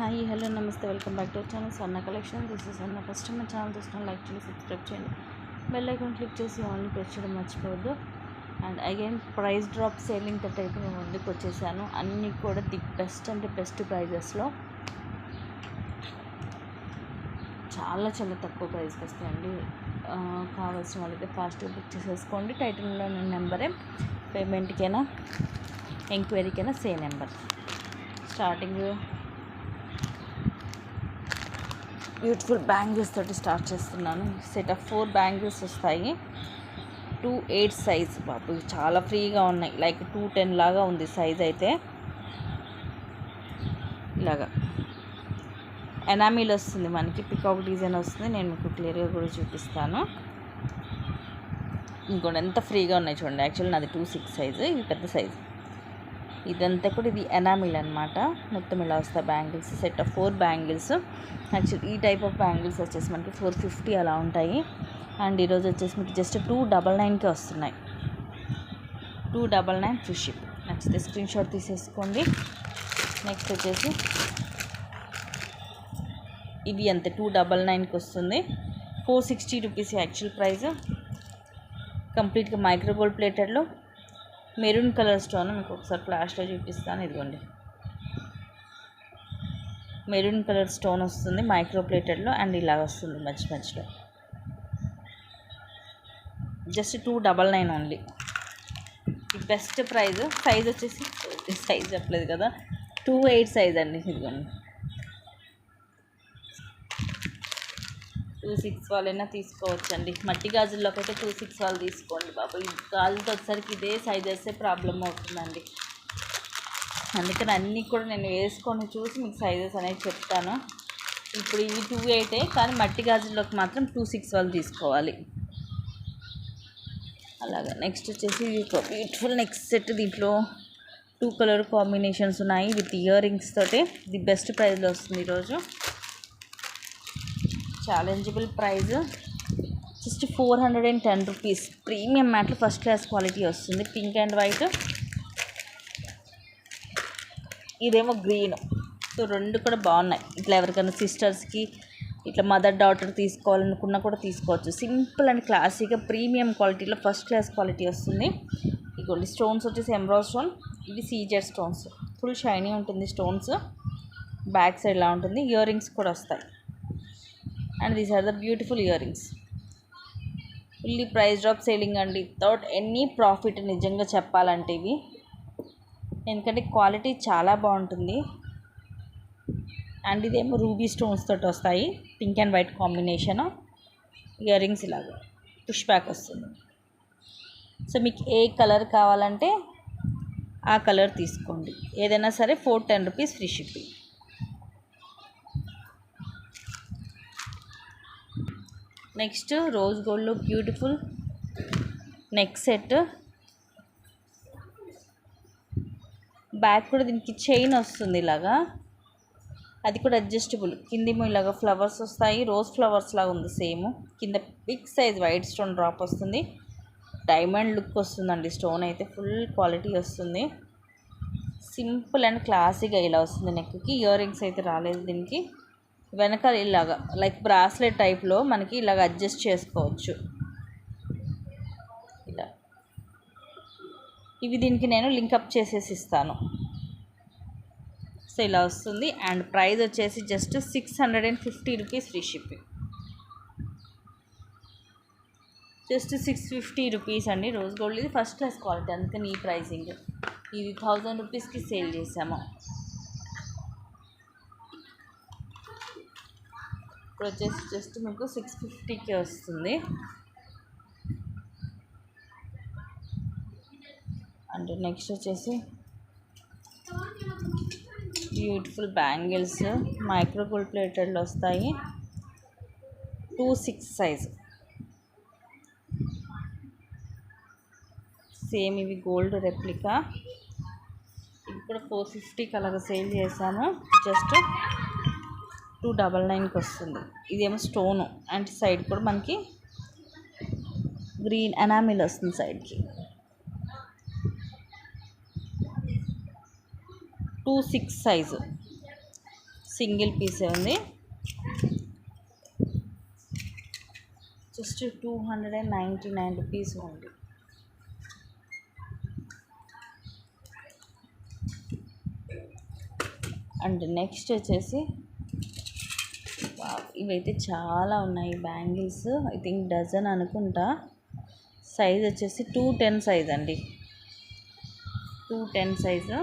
Hi hello నమస్తే welcome back to our channel Sanna collection. This is Sanna. First time మా channel చూసిన like చేసి subscribe చేయండి, బెల్ ఐకాన్ క్లిక్ చేసి ఆన్లైన్ ప్రెస్ చేయడం మర్చిపోవద్దు. And again price drop selling తోటి అయితే నేను ముందుకు వచ్చేసాను. అన్నీ కూడా ది బెస్ట్ అంటే బెస్ట్ ప్రైజెస్లో చాలా చాలా తక్కువ ప్రైస్కి వస్తాయండి. కావాల్సిన వాళ్ళైతే ఫాస్ట్గా బుక్ చేసేసుకోండి. టైటిల్లో ఉన్న నెంబరే, పేమెంట్కైనా ఎంక్వైరీకైనా same number. Starting beautiful bangles తోటి స్టార్ట్ చేస్తున్నాను. సెట్ ఆఫ్ 4 బ్యాంగిల్స్ వస్తాయి. 2/8 సైజ్ బాబు, చాలా ఫ్రీగా ఉన్నాయి. లైక్ 210 లాగా ఉంది సైజ్. అయితే ఇలాగా ఎనామిల్ వస్తుంది మనకి, పికాక్ డిజైన్ వస్తుంది. నేను మీకు క్లియర్గా కూడా చూపిస్తాను. ఇంకోటి ఎంత ఫ్రీగా ఉన్నాయి చూడండి. యాక్చువల్లీ నాది 2/6 సైజు, ఇది పెద్ద సైజు. ఇదంతా కూడా ఇది ఎనామిల్ అనమాట. మొత్తం ఇలా వస్తాయి bangles. Set of 4 bangles. Actually ఈ టైప్ ఆఫ్ బ్యాంగిల్స్ వచ్చేసి మనకి 450 అలా ఉంటాయి. అండ్ ఈరోజు వచ్చేసి మీకు జస్ట్ 299కే వస్తున్నాయి. 299 ఫ్రీ షిప్. నచ్చితే స్క్రీన్ షాట్ తీసేసుకోండి. నెక్స్ట్ వచ్చేసి ఇది అంతే 299కి వస్తుంది. 460 రూపీస్ యాక్చువల్ ప్రైస్. కంప్లీట్గా మైక్రో గోల్డ్ ప్లేటెడ్లో మెరూన్ కలర్ స్టోన్. మీకు ఒకసారి ఫ్లాష్లో చూపిస్తాను. ఇదిగోండి, మెరూన్ కలర్ స్టోన్ వస్తుంది మైక్రో ప్లేటెడ్లో. అండ్ ఇలా వస్తుంది మధ్యలో. Just 299 only. ఈ బెస్ట్ ప్రైస్. సైజ్ వచ్చేసి సైజ్ చెప్పలేదు కదా, 2/8 సైజ్ అండి. ఇదిగోండి, 2/6 వాళ్ళైనా తీసుకోవచ్చండి. మట్టి గాజుల్లోకి అయితే 2/6 వాళ్ళు తీసుకోండి బాబు. ఈ గాజులతో వచ్చేసరికి ఇదే సైజ్ వేస్తే ప్రాబ్లం అవుతుందండి. అందుకని అన్నీ కూడా నేను వేసుకొని చూసి మీకు సైజెస్ అనేది చెప్తాను. ఇప్పుడు ఇవి 2/8 కానీ మట్టి గాజుల్లోకి మాత్రం 2/6 వాళ్ళు తీసుకోవాలి. అలాగా నెక్స్ట్ వచ్చేసి ఒక బ్యూటిఫుల్ నెక్స్ట్ సెట్. దీంట్లో 2 కలర్ కాంబినేషన్స్ ఉన్నాయి విత్ ఇయర్ రింగ్స్ తోటి. ది బెస్ట్ ప్రైస్లో వస్తుంది ఈరోజు. Challengeable praise just 410 rupees. Premium మ్యాట్లు ఫస్ట్ క్లాస్ క్వాలిటీ వస్తుంది. పింక్ అండ్ వైట్, ఇదేమో గ్రీన్. సో రెండు కూడా బాగున్నాయి. ఇట్లా ఎవరికైనా సిస్టర్స్కి ఇట్లా మదర్ డాటర్ తీసుకోవాలనుకున్నా కూడా తీసుకోవచ్చు. సింపుల్ అండ్ క్లాసీగా ప్రీమియం క్వాలిటీలో ఫస్ట్ క్లాస్ క్వాలిటీ వస్తుంది. ఇదిగోండి, స్టోన్స్ వచ్చేసి ఎమరాల్డ్ స్టోన్. ఇది సీజెడ్ స్టోన్స్. ఫుల్ షైనీ ఉంటుంది స్టోన్స్. బ్యాక్ సైడ్ ఇలా ఉంటుంది. ఇయర్ రింగ్స్ కూడా వస్తాయి. And these are the beautiful earrings. Fully price drop selling అండి, వితౌట్ ఎనీ ప్రాఫిట్. నిజంగా చెప్పాలంటే ఇవి, ఎందుకంటే క్వాలిటీ చాలా బాగుంటుంది. అండ్ ఇదేమో రూబీ స్టోన్స్ తోటి వస్తాయి. Pink and white combination ear rings. ఇలాగా పుష్ బ్యాక్ వస్తుంది. సో మీకు ఏ కలర్ కావాలంటే ఆ కలర్ తీసుకోండి. ఏదైనా సరే 410 rupees free shipping. Next rose గోల్డ్లో బ్యూటిఫుల్ నెక్ సెట్. బ్యాక్ కూడా దీనికి చైన్ వస్తుంది ఇలాగా. అది కూడా అడ్జస్టబుల్. కిందేమో ఇలాగ ఫ్లవర్స్ వస్తాయి. రోజ్ ఫ్లవర్స్ లాగా ఉంది సేమ్. కింద big size white stone drop వస్తుంది. డైమండ్ లుక్ వస్తుందండి. స్టోన్ అయితే ఫుల్ క్వాలిటీ వస్తుంది. సింపుల్ అండ్ క్లాసీగా ఇలా వస్తుంది. నెక్కి ఇయర్ రింగ్స్ అయితే రాలేదు దీనికి. వెనకాల ఇలాగా లైక్ బ్రాస్లెట్ టైప్లో మనకి ఇలాగ అడ్జస్ట్ చేసుకోవచ్చు. ఇలా ఇవి దీనికి నేను లింకప్ చేసేసి ఇస్తాను. సో ఇలా వస్తుంది. అండ్ ప్రైస్ వచ్చేసి just 650 rupees free shipping. Just 650 rupees అండి. రోజ్ గోల్డ్ ఇది ఫస్ట్ క్లాస్ క్వాలిటీ, అందుకని ఈ ప్రైసింగ్. ఇది 1000 రూపీస్కి సేల్ చేసాము. ఇప్పుడు వచ్చేసి జస్ట్ మీకు 650కే వస్తుంది. అండ్ నెక్స్ట్ వచ్చేసి బ్యూటిఫుల్ బ్యాంగిల్స్ మైక్రో గోల్డ్ ప్లేటెడ్లో వస్తాయి. 2/6 సైజ్. సేమ్ ఇవి గోల్డ్ రెప్లికా. ఇది కూడా 450కి అలాగ సేల్ చేసాము. జస్ట్ 299కి వస్తుంది. ఇదేమో స్టోను. అండ్ సైడ్ కూడా మనకి గ్రీన్ ఎనామిల్ వస్తుంది సైడ్కి. 2/6 సైజు. సింగిల్ పీసే ఉంది. జస్ట్ 299 రూపీస్ ఉంది. అండ్ నెక్స్ట్ వచ్చేసి ఇవైతే చాలా ఉన్నాయి బ్యాంగిల్స్. ఐ థింక్ డజన్ అనుకుంటా. సైజ్ వచ్చేసి 210 సైజ్ అండి. 210 సైజు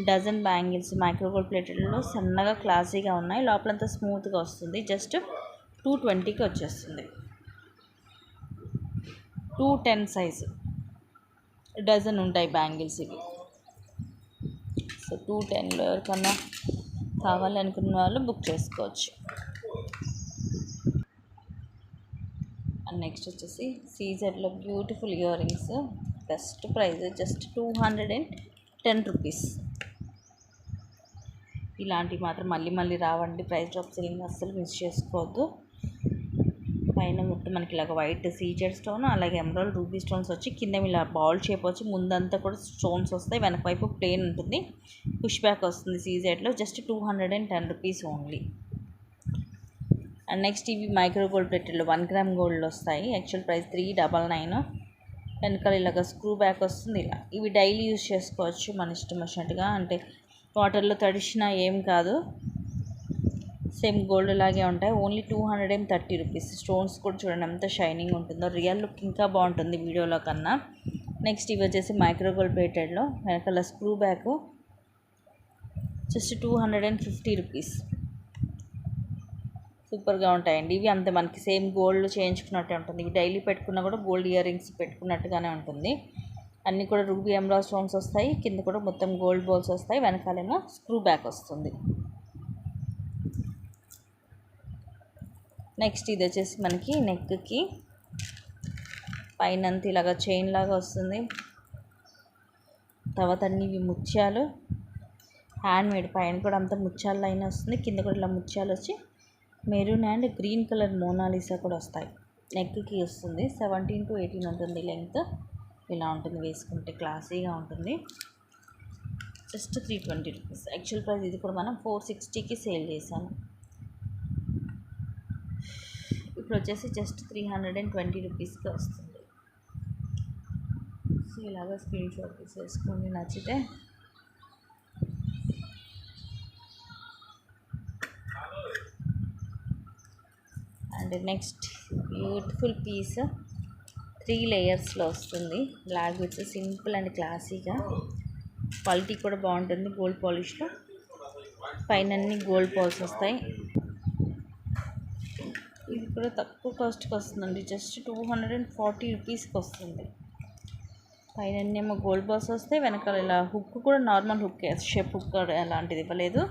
డజన్ బ్యాంగిల్స్ మైక్రోగోల్డ్ ప్లేటెడ్లో సన్నగా క్లాసీగా ఉన్నాయి. లోపలంతా స్మూత్గా వస్తుంది. జస్ట్ 220కి వచ్చేస్తుంది. 210 సైజు డజన్ ఉంటాయి బ్యాంగిల్స్ ఇవి. సో 210లో ఎవరికన్నా కావాలనుకున్న వాళ్ళు బుక్ చేసుకోవచ్చు. అండ్ నెక్స్ట్ వచ్చేసి సీజర్లో beautiful earrings. Best price just 210 rupees. ఇలాంటివి మాత్రం మళ్ళీ మళ్ళీ రావండి. ప్రైస్ డ్రాప్ సెల్లింగ్ అస్సలు మిస్ చేసుకోవద్దు. పైన ముట్టు మనకి ఇలాగ వైట్ సీజెడ్ స్టోన్, అలాగే ఎమరాల్డ్ రూబీ స్టోన్స్ వచ్చి కింద ఇలా బాల్ షేప్ వచ్చి ముందంతా కూడా స్టోన్స్ వస్తాయి. వెనక వైపు ప్లేన్ ఉంటుంది. పుష్ బ్యాక్ వస్తుంది సీజెడ్లో. Just 210 rupees only. And next ఇవి మైక్రోగోల్డ్ ప్లేటెడ్లో 1 గ్రామ్ గోల్డ్ వస్తాయి. Actual price 399. వెనకాల ఇలాగ స్క్రూ బ్యాక్ వస్తుంది. ఇలా ఇవి డైలీ యూజ్ చేసుకోవచ్చు మన ఇష్టం వచ్చినట్టుగా. అంటే వాటర్లో తడిసినా ఏం కాదు, సేమ్ గోల్డ్ లాగే ఉంటాయి. Only 230 rupees. స్టోన్స్ కూడా చూడండి ఎంత షైనింగ్ ఉంటుందో. రియల్ లుక్ ఇంకా బాగుంటుంది వీడియోలో కన్నా. నెక్స్ట్ ఇవి వచ్చేసి మైక్రోగోల్డ్ ప్లేటెడ్లో వెనకాల స్క్రూ బ్యాక్. Just 250 rupees. సూపర్గా ఉంటాయండి ఇవి. అంతే మనకి సేమ్ గోల్డ్ చేయించుకున్నట్టే ఉంటుంది. ఇవి డైలీ పెట్టుకున్నా కూడా గోల్డ్ ఇయర్ రింగ్స్ పెట్టుకున్నట్టుగానే ఉంటుంది. అన్నీ కూడా రూబీ ఎమరాల్డ్ స్టోన్స్ వస్తాయి. కింద కూడా మొత్తం గోల్డ్ బాల్స్ వస్తాయి. వెనకాలేమో స్క్రూ బ్యాక్ వస్తుంది. నెక్స్ట్ ఇది వచ్చేసి మనకి నెక్కి పైన అంతా ఇలాగా చైన్ లాగా వస్తుంది. తర్వాత అన్ని ఇవి ముత్యాలు హ్యాండ్ మేడ్. పైన కూడా అంతా ముత్యాల లైన్ వస్తుంది. కింద కూడా ఇలా ముత్యాలు వచ్చి maroon and green colour Mona Lisa కూడా వస్తాయి. నెక్కి వస్తుంది. 17 to 18 ఉంటుంది లెంగ్త్. ఇలా ఉంటుంది, వేసుకుంటే క్లాసీగా ఉంటుంది. Just 320 rupees. యాక్చువల్ ప్రైస్ ఇది కూడా మనం 460కి సేల్ చేసాము. ఇప్పుడు వచ్చేసి జస్ట్ 320 రూపీస్కి వస్తుంది. సో ఇలాగా స్క్రీన్ షాట్ తీసేసుకోండి నచ్చితే. అండ్ నెక్స్ట్ బ్యూటిఫుల్ పీస్ 3 లేయర్స్లో వస్తుంది. బ్లాక్ విత్ సింపుల్ అండ్ క్లాసీగా. క్వాలిటీ కూడా బాగుంటుంది. గోల్డ్ పాలిష్లో పైన అన్ని గోల్డ్ బాల్స్ వస్తాయి. ఇది కూడా తక్కువ కాస్ట్కి వస్తుందండి. జస్ట్ 240 రూపీస్కి వస్తుంది. పైన ఏమో గోల్డ్ బాల్స్ వస్తాయి. వెనకాల ఇలా హుక్ కూడా నార్మల్ హుక్, షేప్ హుక్ అలాంటిది ఇవ్వలేదు.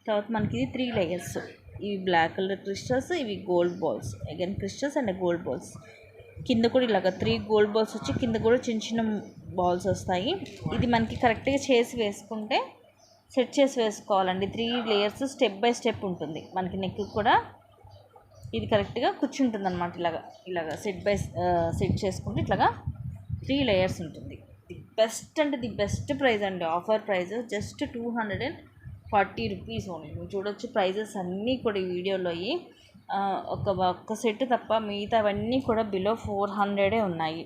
తర్వాత మనకి ఇది 3 లేయర్స్. ఇవి బ్లాక్ కలర్ క్రిస్టల్స్, ఇవి gold balls. Again crystals and gold balls. కింద కూడా ఇలాగ 3 గోల్డ్ బాల్స్ వచ్చి కింద కూడా చిన్న చిన్న బాల్స్ వస్తాయి. ఇది మనకి కరెక్ట్గా చేసి వేసుకుంటే సెట్ చేసి వేసుకోవాలండి. 3 లేయర్స్ స్టెప్ బై స్టెప్ ఉంటుంది. మనకి నెక్ కూడా ఇది కరెక్ట్గా కూర్చుంటుంది అనమాట. ఇలాగా సెట్ చేసుకుంటే ఇట్లాగా 3 లేయర్స్ ఉంటుంది. ది బెస్ట్ అంటే ది బెస్ట్ ప్రైస్ అండి. Offer price just 240 rupees only. నువ్వు చూడొచ్చు ప్రైజెస్ అన్నీ కూడా ఈ వీడియోలో ఒక్క సెట్ తప్ప మిగతావన్నీ కూడా బిలో 400 ఉన్నాయి.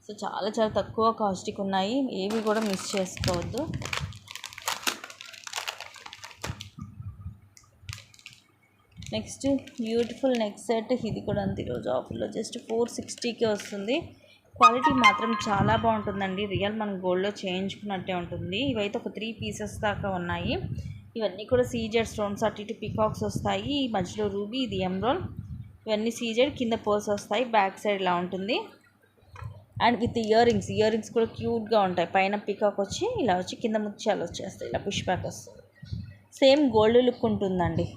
సో చాలా చాలా తక్కువ కాస్ట్కి ఉన్నాయి. ఏవి కూడా మిస్ చేసుకోవద్దు. Next beautiful neck set. ఇది కూడా అంత ఈరోజు ఆఫర్లో జస్ట్ 460కి వస్తుంది. క్వాలిటీ మాత్రం చాలా బాగుంటుందండి. రియల్ మనం గోల్డ్లో చేయించుకున్నట్టే ఉంటుంది. ఇవైతే ఒక 3 పీసెస్ దాకా ఉన్నాయి. ఇవన్నీ కూడా సీజెడ్ స్టోన్స్. అటు ఇటు పికాక్స్ వస్తాయి. మధ్యలో రూబీ, ఇది ఎమరాల్డ్. ఇవన్నీ సీజెడ్. కింద పర్ల్స్ వస్తాయి. బ్యాక్ సైడ్ ఇలా ఉంటుంది. అండ్ విత్ ఇయర్ రింగ్స్ కూడా క్యూట్గా ఉంటాయి. పైన పికాక్ వచ్చి ఇలా వచ్చి కింద ముత్యాలు వచ్చేస్తాయి. ఇలా పుష్ బ్యాక్ వస్తుంది. సేమ్ గోల్డ్ లుక్ ఉంటుందండి.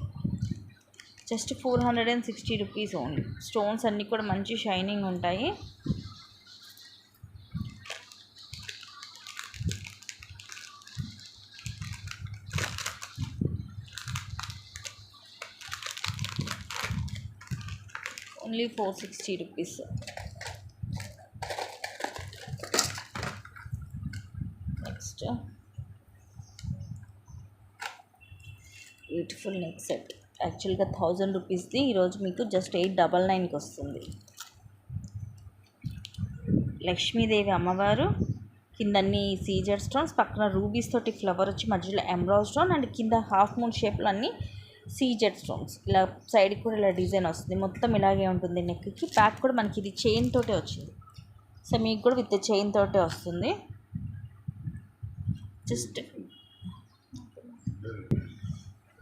Just 460 rupees only. స్టోన్స్ అన్నీ కూడా మంచి షైనింగ్ ఉంటాయి. Only 460 rupees. Next beautiful neck set. యాక్చువల్గా 1000 రూపీస్ది ఈరోజు మీకు జస్ట్ 899కి వస్తుంది. లక్ష్మీదేవి అమ్మవారు, కింద అన్ని సీజర్ స్టోన్స్, పక్కన రూబీస్ తోటి ఫ్లవర్ వచ్చి మధ్యలో ఎమరాల్డ్ స్టోన్, అండ్ కింద హాఫ్ మూన్ షేప్లో అన్ని సీజెడ్ స్టోన్స్. ఇలా సైడ్కి కూడా ఇలా డిజైన్ వస్తుంది. మొత్తం ఇలాగే ఉంటుంది నెక్కి. బ్యాక్ కూడా మనకి ఇది చైన్ తోటే వచ్చింది. సో మీకు కూడా విత్ చైన్ తోటే వస్తుంది. జస్ట్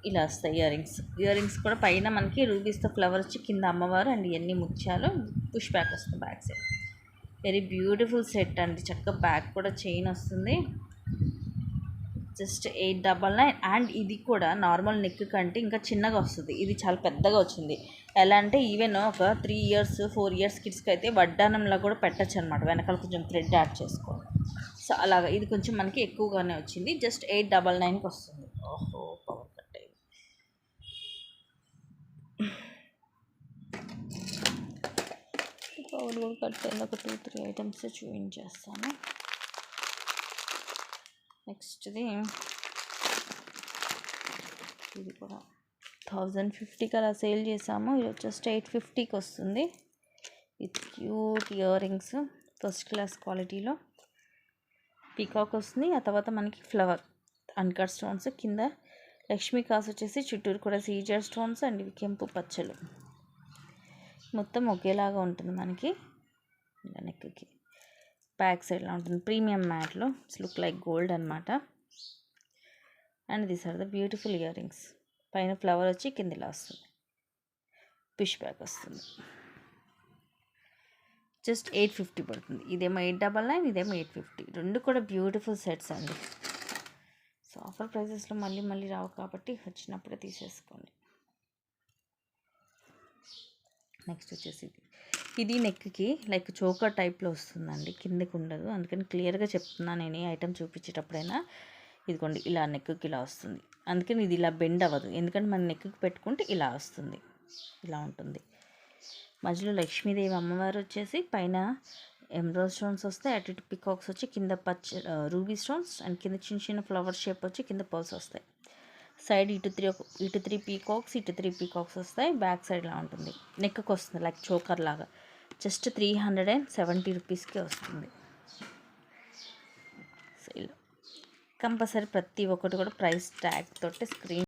ఇలా వస్తాయి ఇయర్ రింగ్స్ కూడా పైన మనకి రూబీస్తో ఫ్లవర్ వచ్చి కింద అమ్మవారు అండ్ ఇవన్నీ ముత్యాలు. పుష్ బ్యాక్ వస్తుంది back side. Very beautiful set అండి. చక్కగా బ్యాక్ కూడా చైన్ వస్తుంది. జస్ట్ 899. అండ్ ఇది కూడా నార్మల్ నెక్ కంటే ఇంకా చిన్నగా వస్తుంది. ఇది చాలా పెద్దగా వచ్చింది. ఎలా అంటే ఈవెన్ ఒక 3 ఇయర్స్ 4 ఇయర్స్ కిడ్స్కి అయితే వడ్డానంలా కూడా పెట్టచ్చు అనమాట. వెనకాల కొంచెం థ్రెడ్ యాడ్ చేసుకోవాలి. సో అలాగా ఇది కొంచెం మనకి ఎక్కువగానే వచ్చింది. జస్ట్ 899కి వస్తుంది. ఓహో, పవర్ కట్ అయింది. పవర్ కూడా కట్ అయింది. ఒక 2-3 ఐటమ్స్ చూపించేస్తాను. నెక్స్ట్ది ఇది కూడా 1050కి అలా సేల్ చేసాము. ఈరోజు జస్ట్ 850కి వస్తుంది. With cute ear rings, first class క్వాలిటీలో పీకాక్ వస్తుంది. ఆ తర్వాత మనకి ఫ్లవర్ అన్కట్ స్టోన్స్, కింద లక్ష్మీ కాసు వచ్చేసి చుట్టూరు కూడా సీజర్ స్టోన్స్ అండ్ ఇవి కెంపు పచ్చలు. మొత్తం ఒకేలాగా ఉంటుంది మనకి. ఇలా నెక్కి బ్యాక్ సైడ్లో ఉంటుంది. ప్రీమియం మ్యాట్లో ఇట్స్ లుక్ లైక్ గోల్డ్ అనమాట. And these are the beautiful earrings. పైన ఫ్లవర్ వచ్చి కింద ఇలా వస్తుంది. పుష్ బ్యాక్ వస్తుంది. జస్ట్ 850 పడుతుంది. ఇదేమో 899, ఇదేమో 850. రెండు కూడా బ్యూటిఫుల్ సెట్స్ అండి. సో ఆఫర్ ప్రైజెస్లో మళ్ళీ రావు కాబట్టి వచ్చినప్పుడే తీసేసుకోండి. నెక్స్ట్ వచ్చేసి ఇది నెక్కి లైక్ చోకర్ టైప్లో వస్తుందండి, కిందకి ఉండదు. అందుకని క్లియర్గా చెప్తున్నాను నేను ఈ ఐటమ్ చూపించేటప్పుడైనా. ఇదిగోండి ఇలా నెక్కి ఇలా వస్తుంది. అందుకని ఇది ఇలా బెండ్ అవ్వదు, ఎందుకంటే మన నెక్కి పెట్టుకుంటే ఇలా వస్తుంది. ఇలా ఉంటుంది. మధ్యలో లక్ష్మీదేవి అమ్మవారు వచ్చేసి పైన ఎమరాల్డ్ స్టోన్స్ వస్తాయి. అటు ఇటు పికాక్స్ వచ్చి కింద రూబీ స్టోన్స్ అండ్ కింద చిన్న చిన్న షేప్ వచ్చి కింద పర్ల్స్ వస్తాయి. సైడ్ ఇటు 3 పీకాక్స్, ఇటు 3 పీకాక్స్ వస్తాయి. బ్యాక్ సైడ్ లా ఉంటుంది. నెక్కి వస్తుంది లైక్ చోకర్ లాగా. జస్ట్ 370 రూపీస్కి వస్తుంది. సో ఇలా కంపల్సరీ ప్రతి ఒక్కటి కూడా ప్రైస్ ట్యాగ్ తోటి స్క్రీన్